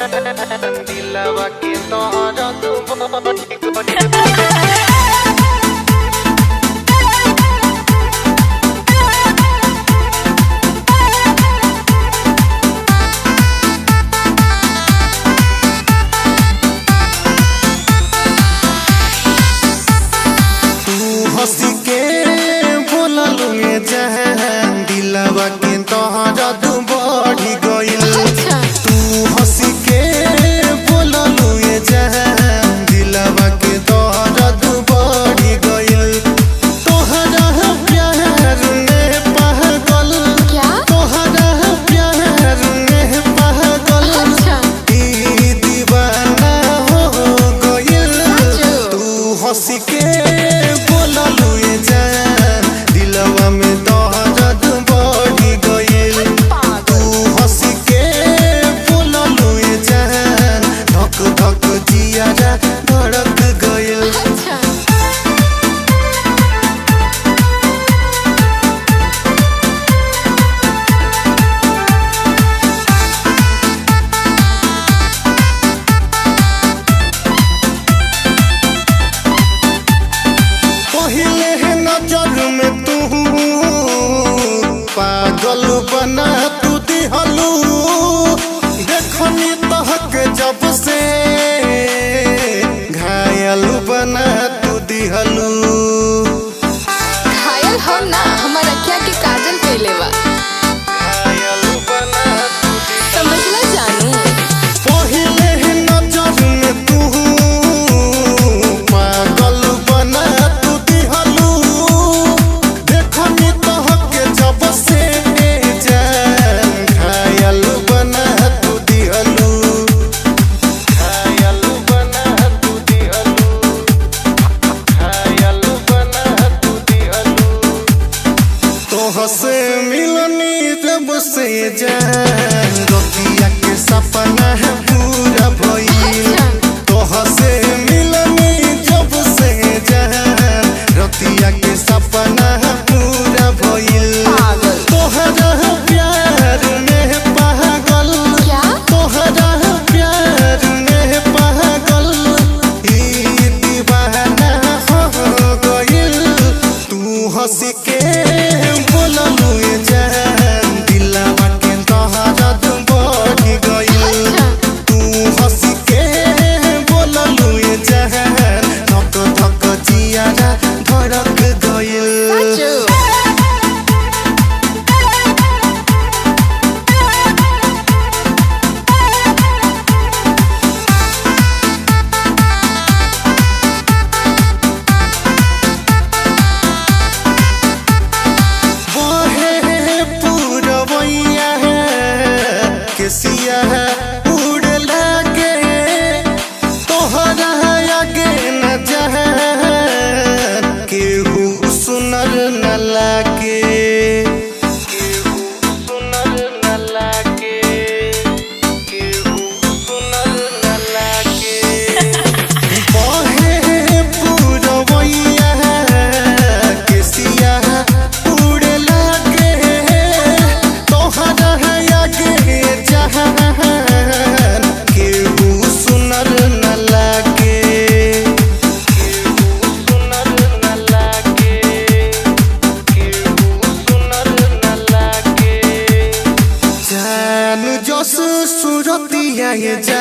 दिलवा के तोहरा तू हंसी के बोललू जहां दिलवा के तोहरा तू बढ़ी गइल। तू हंसी के बोललू जहां दिलवा के तोहरा तू बढ़ी गइल। तोहरा प्यार में पागल तोहरा प्यार में पागल ई दीवाना हो गइल। तू हंसी के पागल बना तू दिहलू देखनी तहक जब से घायल बना तू दिहलू। घायल हो ना हमारा क्या के काजल पहले बा घायल बना तू समझला जानू पहिले नजर में तू पागल बना तू दिहलू देखनी तहक जब से से मिलनी जब से जान रोतिया के सपना है पूरा भइल। तोह से मिलनी जब से जान रोतिया के सपना है पूरा भइल। तोहरा प्यार में पागल तोहरा प्यार में पागल ई दीवाना हो गइल। तू हंसी के उड़ लागे तोहरा आगे न जहान केहू सुनर न लागे केहू सुनर न लागे केहू सुनर न लागे बहे पुरवैया केसिया उड़ लागे तोहरा आगे सुरतिया ये जा